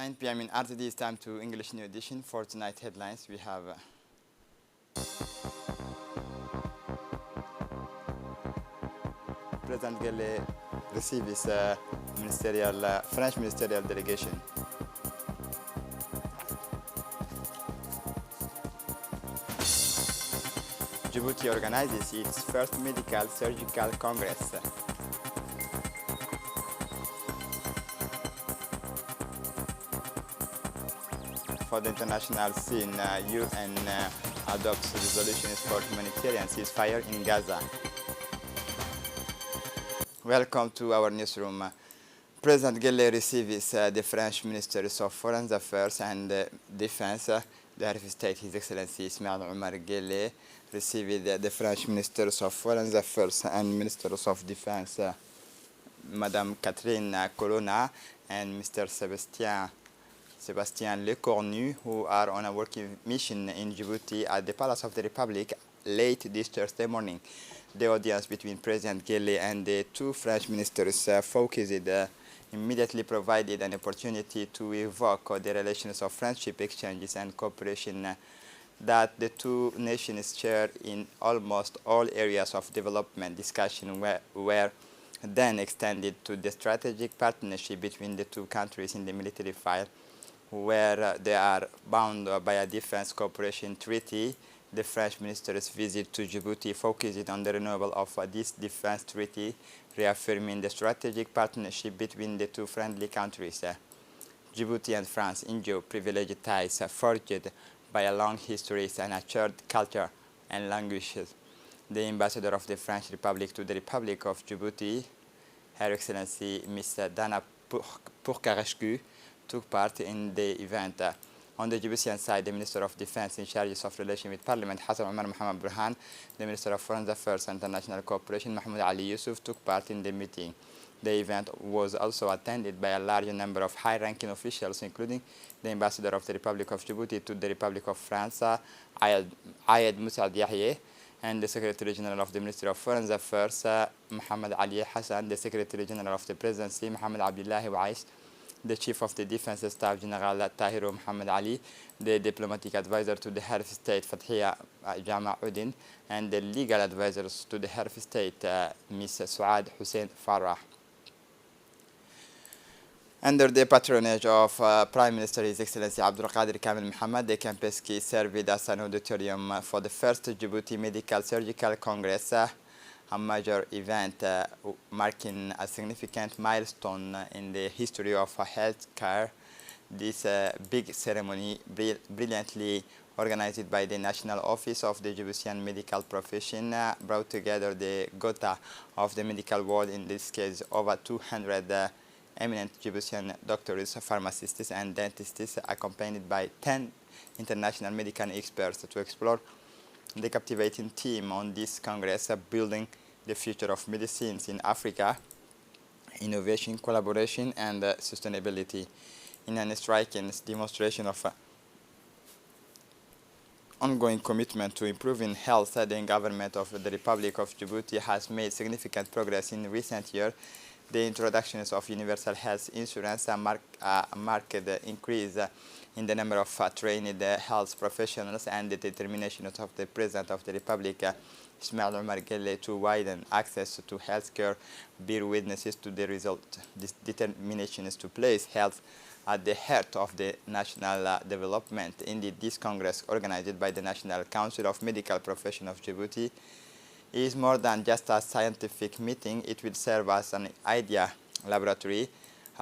9 p.m. in RTD. It's time to English New Edition. For tonight headlines, we have President Gele receives French ministerial delegation. Djibouti organizes its first medical surgical congress. For the international scene, UN adopts resolutions for humanitarian ceasefire in Gaza. Welcome to our newsroom. President Gele receives the French Ministers of Foreign Affairs and Defense. The Head of State, His Excellency Ismail Omar Gele, received the French Ministers of Foreign Affairs and Ministers of Defense, Madame Catherine Colonna and Mr. Sébastien Lecornu, who are on a working mission in Djibouti at the Palace of the Republic late this Thursday morning. The audience between President Gele and the two French ministers immediately provided an opportunity to evoke the relations of friendship, exchanges, and cooperation that the two nations share in almost all areas of development. Discussion were then extended to the strategic partnership between the two countries in the military file, where they are bound by a defense cooperation treaty. The French minister's visit to Djibouti focused on the renewal of this defense treaty, reaffirming the strategic partnership between the two friendly countries. Djibouti and France enjoy privileged ties forged by a long history and a shared culture and languages. The ambassador of the French Republic to the Republic of Djibouti, Her Excellency Ms. Dana Pourkareshku, took part in the event. On the Djiboutian side, the Minister of Defense in charge of relations with Parliament, Hassan Omar Mohamed Burhan, the Minister of Foreign Affairs and International Cooperation, Mahmoud Ali Yusuf, took part in the meeting. The event was also attended by a large number of high-ranking officials, including the Ambassador of the Republic of Djibouti to the Republic of France, Ayed Moussaad Yahye, and the Secretary General of the Ministry of Foreign Affairs, Mohamed Ali Hassan, the Secretary General of the Presidency, Mohamed Abdullahi Wais, the Chief of the Defense Staff General Tahiru Muhammad Ali, the Diplomatic Advisor to the Head of State Fathia Jama Udin, and the Legal Advisors to the Head of State Ms. Suad Hussein Farah. Under the patronage of Prime Minister His Excellency Abdul Qadir Kamil Mohammed, the Kempinski served as an auditorium for the first Djibouti Medical Surgical Congress, a major event marking a significant milestone in the history of healthcare. This big ceremony, brilliantly organized by the National Office of the Djiboutian Medical Profession, brought together the Gotha of the medical world, in this case over 200 eminent Djiboutian doctors, pharmacists, and dentists, accompanied by 10 international medical experts to explore the captivating theme on this Congress, building the future of medicines in Africa, innovation, collaboration, and sustainability. In a striking demonstration of ongoing commitment to improving health, the government of the Republic of Djibouti has made significant progress in recent years. The introductions of universal health insurance, a marked increase in the number of trained health professionals, and the determination of the President of the Republic, Ismail Omar Gele, to widen access to healthcare bear witnesses to the result. This determination is to place health at the heart of the national development. Indeed, this Congress, organized by the National Council of Medical Professions of Djibouti, is more than just a scientific meeting. It will serve as an idea laboratory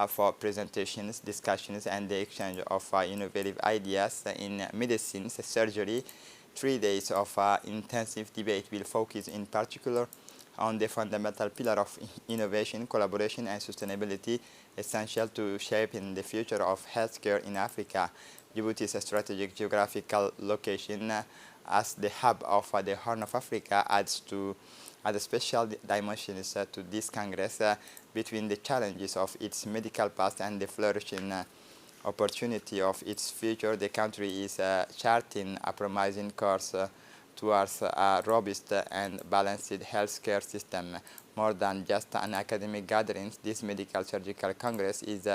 for presentations, discussions, and the exchange of innovative ideas in medicine, surgery. 3 days of intensive debate will focus in particular on the fundamental pillar of innovation, collaboration, and sustainability, essential to shaping the future of healthcare in Africa. Djibouti's strategic geographical location as the hub of the Horn of Africa adds special dimensions to this Congress, between the challenges of its medical past and the flourishing opportunity of its future. The country is charting a promising course towards a robust and balanced healthcare system. More than just an academic gathering, this medical surgical congress is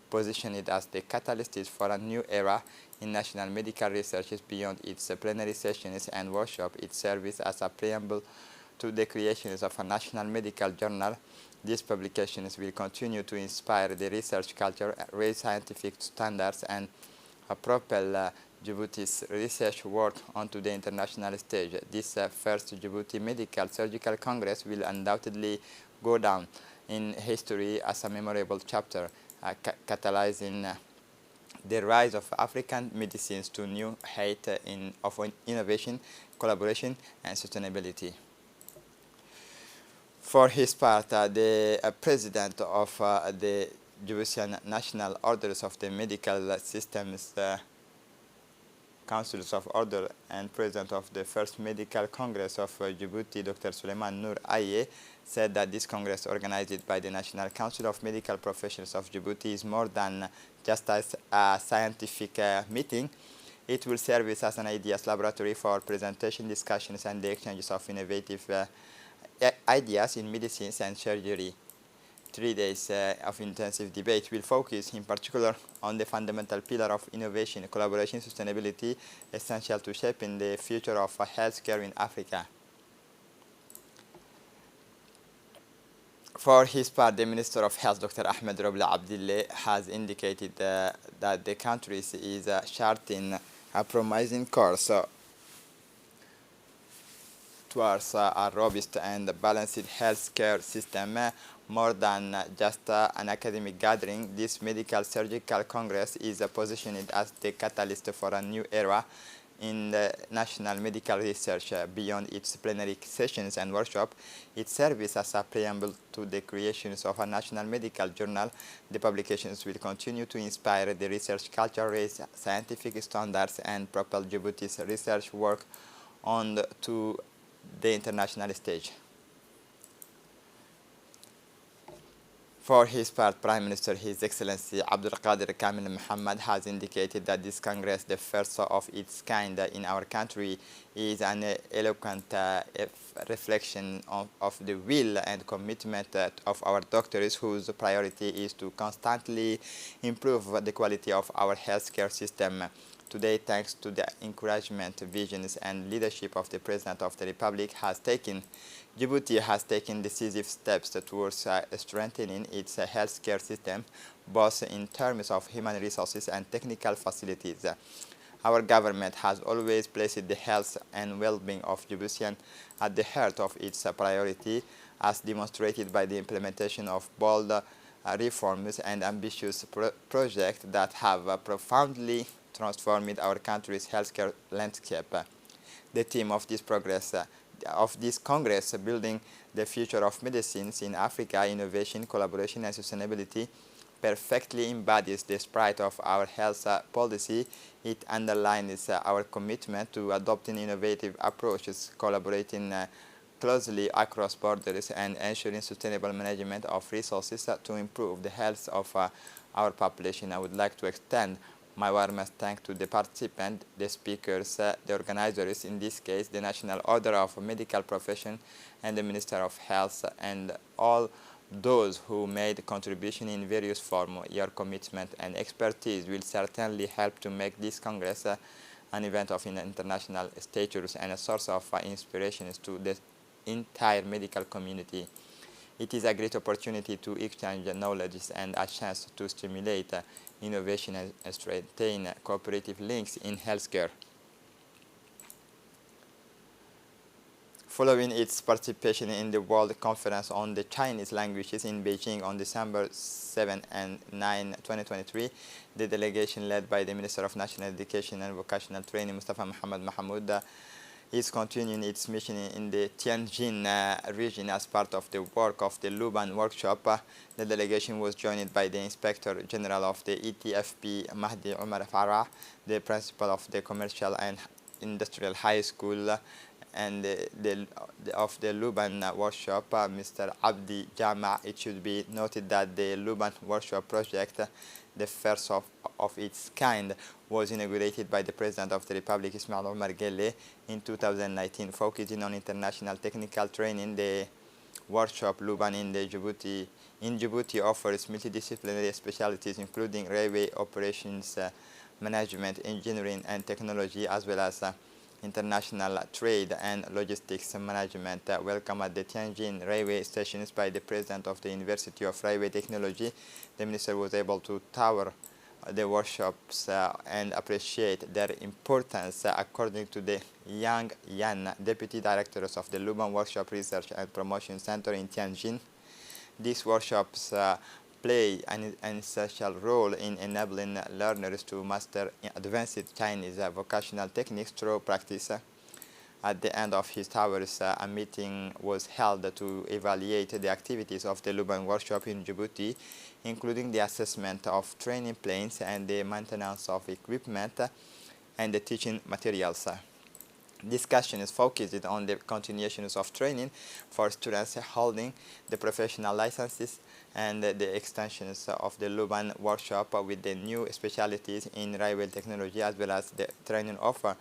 positioned as the catalyst for a new era in national medical research. Beyond its plenary sessions and workshops, it serves as a preamble to the creation of a national medical journal. These publications will continue to inspire the research culture, raise scientific standards, and propel Djibouti's research work onto the international stage. This first Djibouti Medical Surgical Congress will undoubtedly go down in history as a memorable chapter, catalyzing the rise of African medicines to new heights of innovation, collaboration, and sustainability. For his part, the president of the Djiboutian National Orders of the Medical Systems Councils of Order and president of the First Medical Congress of Djibouti, Dr. Suleiman Nour Aye, said that this congress organized by the National Council of Medical Professions of Djibouti is more than just a scientific meeting. It will serve as an ideas laboratory for presentation, discussions, and the exchanges of innovative ideas in medicines and surgery. 3 days of intensive debate will focus in particular on the fundamental pillar of innovation, collaboration, sustainability, essential to shaping the future of healthcare in Africa. For his part, the Minister of Health, Dr. Ahmed Robla Abdille, has indicated that the country is charting a promising course towards a robust and balanced healthcare system. More than just an academic gathering, this medical surgical congress is positioned as the catalyst for a new era in the national medical research. Beyond its plenary sessions and workshops, it serves as a preamble to the creation of a national medical journal. The publications will continue to inspire the research culture, raise scientific standards, and propel Djibouti's research work on to the international stage. For his part, Prime Minister His Excellency Abdul Qadir Kamil Mohammed has indicated that this Congress, the first of its kind in our country, is an eloquent reflection of the will and commitment of our doctors, whose priority is to constantly improve the quality of our healthcare system. Today, thanks to the encouragement, visions, and leadership of the President of the Republic, Djibouti has taken decisive steps towards strengthening its healthcare system, both in terms of human resources and technical facilities. Our government has always placed the health and well-being of Djiboutians at the heart of its priority, as demonstrated by the implementation of bold reforms and ambitious projects that have profoundly transformed our country's healthcare landscape. The theme of this Congress, Building the Future of Medicines in Africa, Innovation, Collaboration, and Sustainability, perfectly embodies the spirit of our health policy. It underlines our commitment to adopting innovative approaches, collaborating closely across borders, and ensuring sustainable management of resources to improve the health of our population. I would like to extend my warmest thanks to the participants, the speakers, the organizers, in this case, the National Order of Medical Profession and the Minister of Health, and all those who made contribution in various forms. Your commitment and expertise will certainly help to make this Congress an event of international stature and a source of inspiration to the entire medical community. It is a great opportunity to exchange knowledge and a chance to stimulate innovation and strengthen cooperative links in healthcare. Following its participation in the World Conference on the Chinese Languages in Beijing on December 7 and 9, 2023, the delegation led by the Minister of National Education and Vocational Training, Mustafa Muhammad Mahmoud, is continuing its mission in the Tianjin region as part of the work of the Luban workshop. The delegation was joined by the Inspector General of the ETFP, Mahdi Umar Farah, the principal of the Commercial and Industrial High School, and of the Luban workshop, Mr. Abdi Jama. It should be noted that the Luban workshop project, the first of its kind, was inaugurated by the President of the Republic, Ismail Omar Guelleh, in 2019, focusing on international technical training. The workshop, Luban in Djibouti offers multidisciplinary specialties including railway operations, management, engineering, and technology, as well as international trade and logistics management. Welcome at the Tianjin railway stations by the president of the University of Railway Technology. The minister was able to tour the workshops and appreciate their importance. According to the Yang Yan, deputy directors of the Luban Workshop Research and Promotion Center in Tianjin, these workshops play an essential role in enabling learners to master advanced Chinese vocational techniques through practice. At the end of his towers, a meeting was held to evaluate the activities of the Luban workshop in Djibouti, including the assessment of training planes and the maintenance of equipment and the teaching materials. Discussion is focused on the continuations of training for students holding the professional licenses and the extensions of the Luban workshop with the new specialties in railway technology, as well as the training offer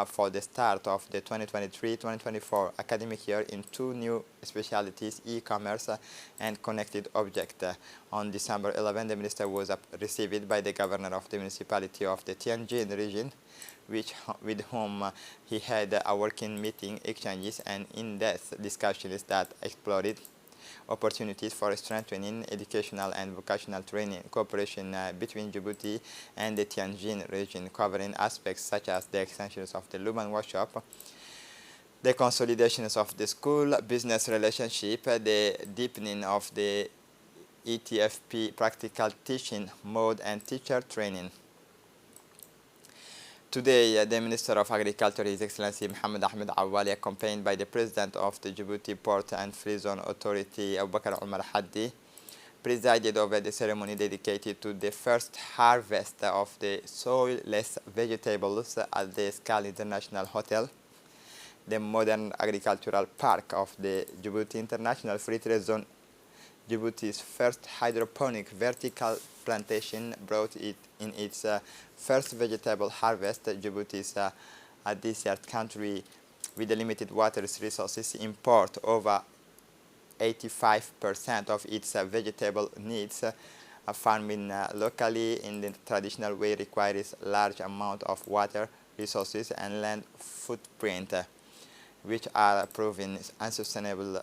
for the start of the 2023-2024 academic year in two new specialties, e-commerce and connected object. On December 11, the minister was received by the governor of the municipality of the Tianjin region, with whom he had a working meeting, exchanges, and in-depth discussions that explored opportunities for strengthening educational and vocational training cooperation between Djibouti and the Tianjin region, covering aspects such as the extensions of the Luban workshop, the consolidations of the school-business relationship, the deepening of the ETFP practical teaching mode, and teacher training. Today, the Minister of Agriculture, His Excellency Mohammed Ahmed Awali, accompanied by the President of the Djibouti Port and Free Zone Authority, Abubakar Omar Haddi, presided over the ceremony dedicated to the first harvest of the soil-less vegetables at the Skal International Hotel, the modern agricultural park of the Djibouti International Free Trade Zone. Djibouti's first hydroponic vertical plantation brought it in its first vegetable harvest. Djibouti is a desert country with limited water resources. Import over 85% of its vegetable needs. Farming locally in the traditional way requires large amount of water resources and land footprint, which are proven unsustainable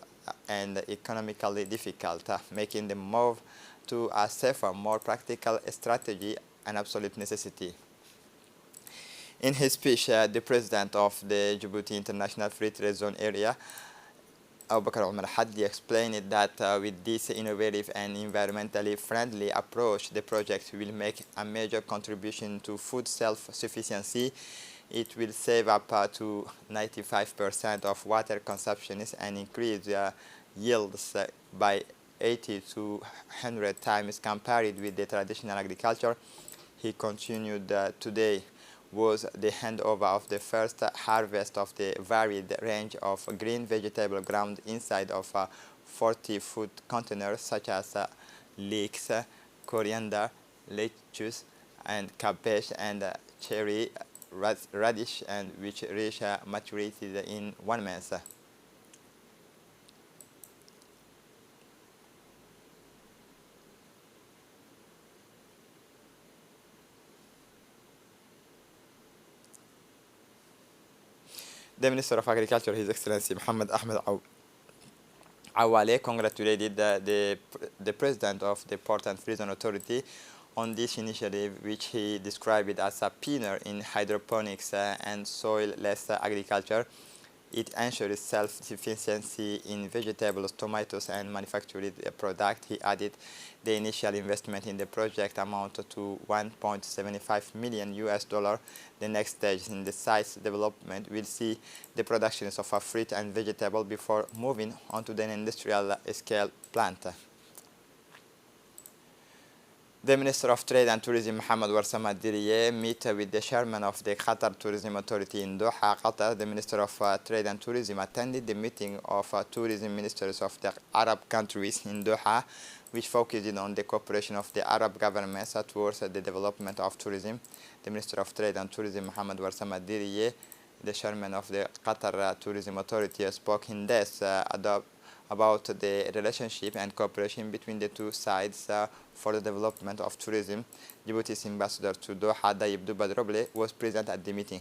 and economically difficult, making the move to a safer, more practical strategy an absolute necessity. In his speech, the president of the Djibouti International Free Trade Zone area, Abubakar Omar Haddi, explained that with this innovative and environmentally friendly approach, the project will make a major contribution to food self-sufficiency. It will save up to 95% of water consumptions and increase yields by 80 to 100 times compared with the traditional agriculture. He continued, today was the handover of the first harvest of the varied range of green vegetable ground inside of 40 food containers such as leeks, coriander, lettuce, and cabbage, and cherry radish, and which reach maturity in 1 month. The Minister of Agriculture, His Excellency Mohammed Ahmed Awale, congratulated the President of the Port and Free Zone Authority on this initiative, which he described as a pioneer in hydroponics and soil-less agriculture. It ensures self-sufficiency in vegetables, tomatoes, and manufactured products. He added the initial investment in the project amounted to $1.75 million. The next stage in the site's development will see the production of a fruit and vegetable before moving on to the industrial scale plant. The Minister of Trade and Tourism, Mohammed Warsama Diriye, met with the chairman of the Qatar Tourism Authority in Doha, Qatar. The Minister of Trade and Tourism attended the meeting of tourism ministers of the Arab countries in Doha, which focused on the cooperation of the Arab governments towards the development of tourism. The Minister of Trade and Tourism, Mohammed Warsama Diriye, the chairman of the Qatar Tourism Authority, spoke in depth about the relationship and cooperation between the two sides for the development of tourism. Djibouti's ambassador to Doha, Dayib Dubadroble, was present at the meeting.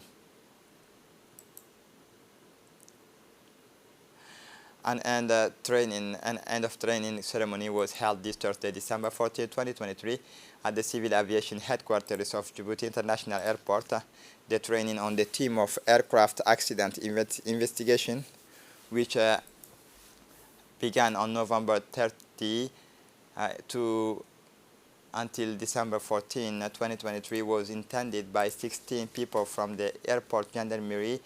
An end of training ceremony was held this Thursday, December 14, 2023, at the Civil Aviation Headquarters of Djibouti International Airport. The training on the theme of aircraft accident investigation, which began on November 30 to until December 14, 2023, was intended by 16 people from the Airport Gendarmerie,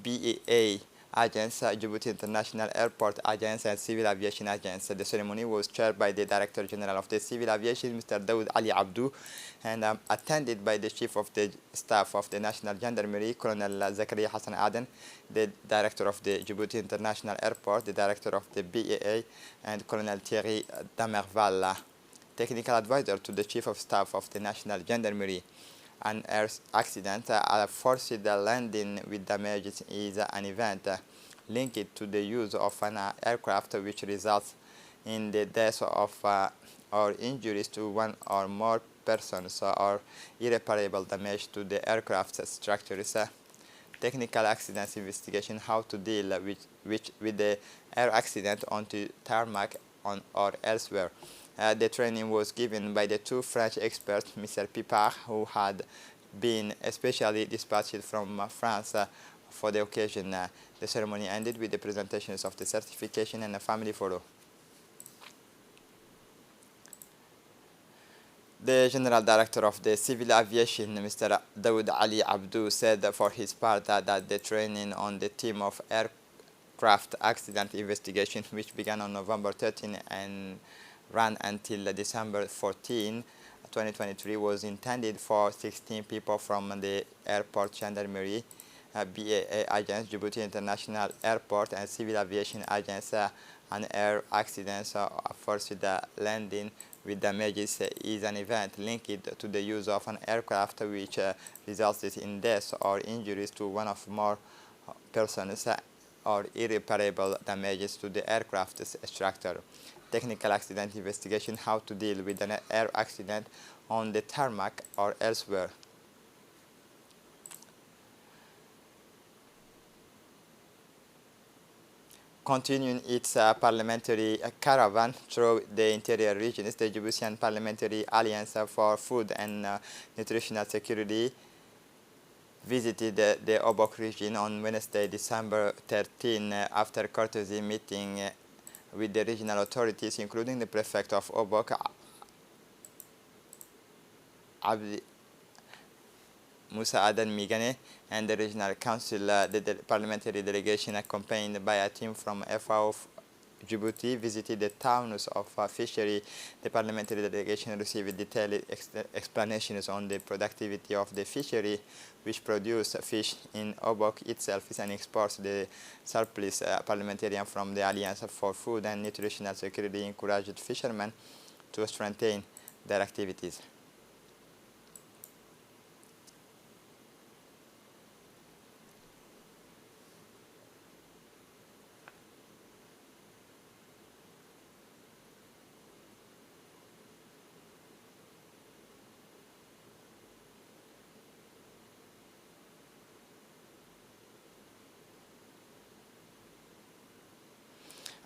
BAA Agents, Djibouti International Airport Agents, and Civil Aviation Agents. The ceremony was chaired by the Director General of the Civil Aviation, Mr. Daoud Ali Abdou, and attended by the Chief of the Staff of the National Gendarmerie, Colonel Zakaria Hassan Aden, the Director of the Djibouti International Airport, the Director of the BAA, and Colonel Thierry Damerval, Technical Advisor to the Chief of Staff of the National Gendarmerie. An air accident, a forced landing with damages, is an event linked to the use of an aircraft which results in the death of or injuries to one or more persons or irreparable damage to the aircraft structures. Technical accidents investigation, how to deal with the air accident onto tarmac or elsewhere. The training was given by the two French experts, Mr. Pipard, who had been especially dispatched from France for the occasion. The ceremony ended with the presentations of the certification and a family photo. The General Director of the Civil Aviation, Mr. Daoud Ali Abdou, said for his part that the training on the theme of aircraft accident investigation, which began on November 13 and ran until December 14, 2023, was intended for 16 people from the Airport Gendarmerie, BAA Agents, Djibouti International Airport, and Civil Aviation Agents. An air accident forced landing with damages is an event linked to the use of an aircraft which resulted in death or injuries to one or more persons or irreparable damages to the aircraft structure. Technical accident investigation, how to deal with an air accident on the tarmac or elsewhere. Continuing its parliamentary caravan through the interior regions, the Djiboutian Parliamentary Alliance for Food and Nutritional Security visited the Obok region on Wednesday, December 13, after courtesy meeting with the regional authorities, including the prefect of Obok, Abdi Musa Adan Migane, and the regional council. The parliamentary delegation, accompanied by a team from FAO Djibouti, visited the towns of fishery. The parliamentary delegation received detailed explanations on the productivity of the fishery, which produce fish in Obok itself and exports the surplus. Parliamentarian from the Alliance for Food and Nutritional Security encouraged fishermen to strengthen their activities.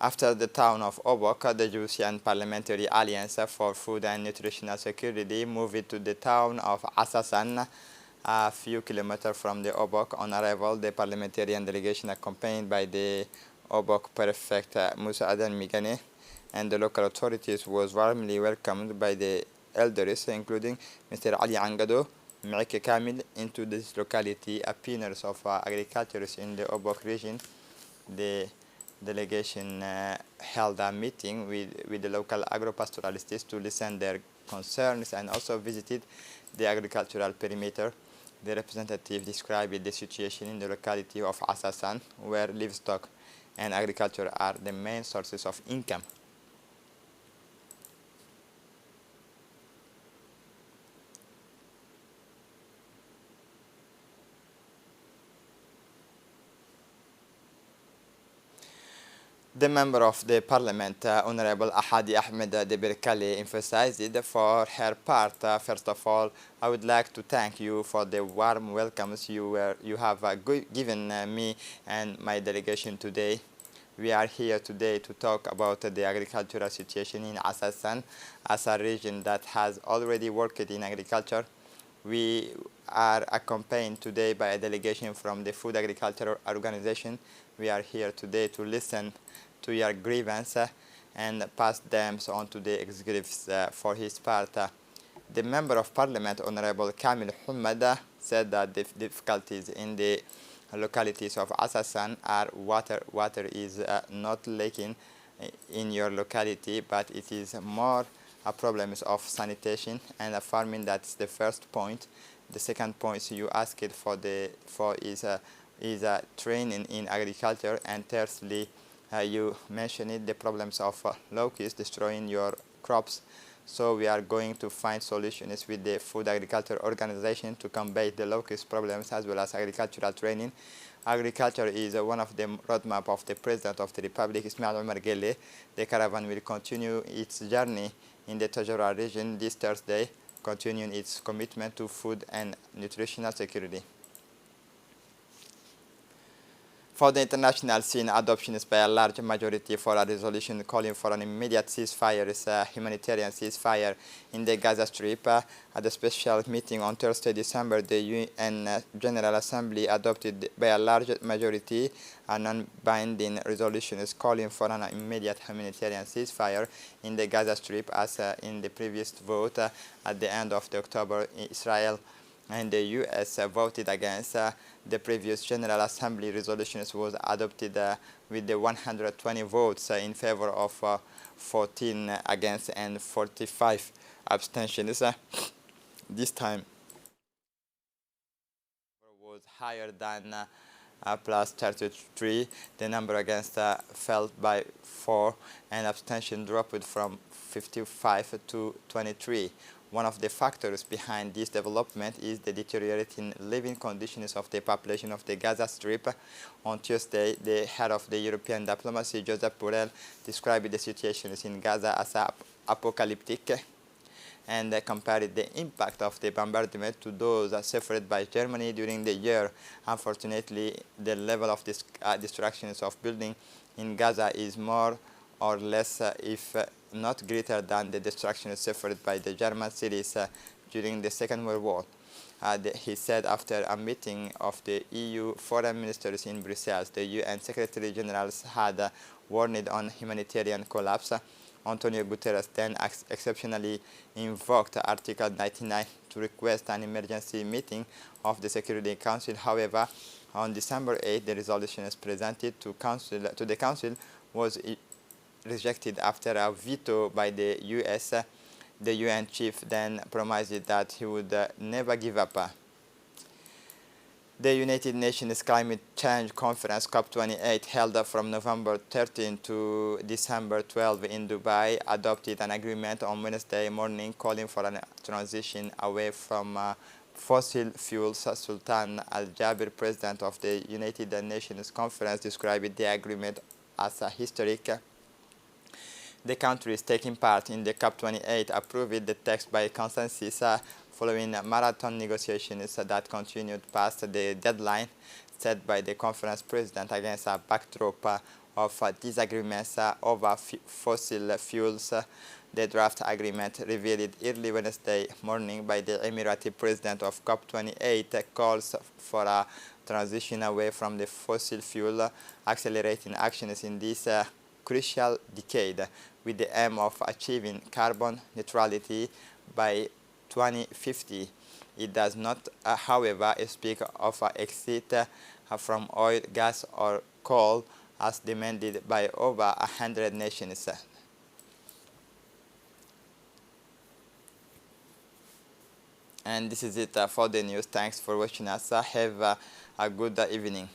After the town of Obok, the Djiboutian Parliamentary Alliance for Food and Nutritional Security moved to the town of Assassan, a few kilometers from the Obok. On arrival, the parliamentarian delegation, accompanied by the Obok prefect Musa Adan Migane and the local authorities, was warmly welcomed by the elders, including Mr. Ali Angado, Mike Kamil, into this locality, a pioneer of agriculture in the Obok region. The delegation held a meeting with the local agro-pastoralists to listen their concerns and also visited the agricultural perimeter. The representative described the situation in the locality of Assassan, where livestock and agriculture are the main sources of income. The member of the parliament, Honorable Ahadi Ahmed Deberkali, emphasized it for her part. First of all, I would like to thank you for the warm welcomes you have given me and my delegation today. We are here today to talk about the agricultural situation in Asasan, as a region that has already worked in agriculture. We are accompanied today by a delegation from the Food Agriculture Organization. We are here today to listen to your grievances and pass them on to the executives for his part. The Member of Parliament, Honorable Kamil Humada, said that the difficulties in the localities of Asasan are water. Water is not lacking in your locality, but it is more a problem of sanitation and farming. That's the first point. The second point you asked for is training in agriculture, and thirdly, you mentioned the problems of locusts destroying your crops. So we are going to find solutions with the Food Agriculture Organization to combat the locust problems as well as agricultural training. Agriculture is one of the roadmap of the President of the Republic, Ismail Omar Guelleh. The caravan will continue its journey in the Tajura region this Thursday, continuing its commitment to food and nutritional security. For the international scene, adoption is by a large majority for a resolution calling for an immediate ceasefire, humanitarian ceasefire in the Gaza Strip. At the special meeting on Thursday, December, the UN General Assembly adopted by a large majority a non-binding resolution calling for an immediate humanitarian ceasefire in the Gaza Strip, as in the previous vote at the end of October. Israel and the U.S. voted against. The previous General Assembly resolutions was adopted with the 120 votes in favor of 14 against and 45 abstentions. This time was higher than plus 33. The number against fell by 4, and abstention dropped from 55 to 23. One of the factors behind this development is the deteriorating living conditions of the population of the Gaza Strip. On Tuesday, the head of the European diplomacy, Josep Borrell, described the situations in Gaza as apocalyptic and compared the impact of the bombardment to those suffered by Germany during the year. Unfortunately, the level of destructions of buildings in Gaza is more or less, if not greater than the destruction suffered by the German cities during the Second World War. He said after a meeting of the EU foreign ministers in Brussels, the UN Secretary Generals had warned on humanitarian collapse. Antonio Guterres then exceptionally invoked Article 99 to request an emergency meeting of the Security Council. However, on December 8, the resolution presented to the Council was rejected after a veto by the U.S. The UN chief then promised that he would never give up. The United Nations Climate Change Conference COP28, held from November 13 to December 12 in Dubai, adopted an agreement on Wednesday morning calling for a transition away from fossil fuels. Sultan Al-Jaber, president of the United Nations Conference, described the agreement as historic. The countries taking part in the COP28 approved the text by consensus following marathon negotiations that continued past the deadline set by the conference president against a backdrop of disagreements over fossil fuels. The draft agreement revealed early Wednesday morning by the Emirati president of COP28 calls for a transition away from the fossil fuel, accelerating actions in this crucial decade with the aim of achieving carbon neutrality by 2050. It does not, however, speak of an exit from oil, gas, or coal as demanded by over 100 nations. And this is it for the news. Thanks for watching us. Have a good evening.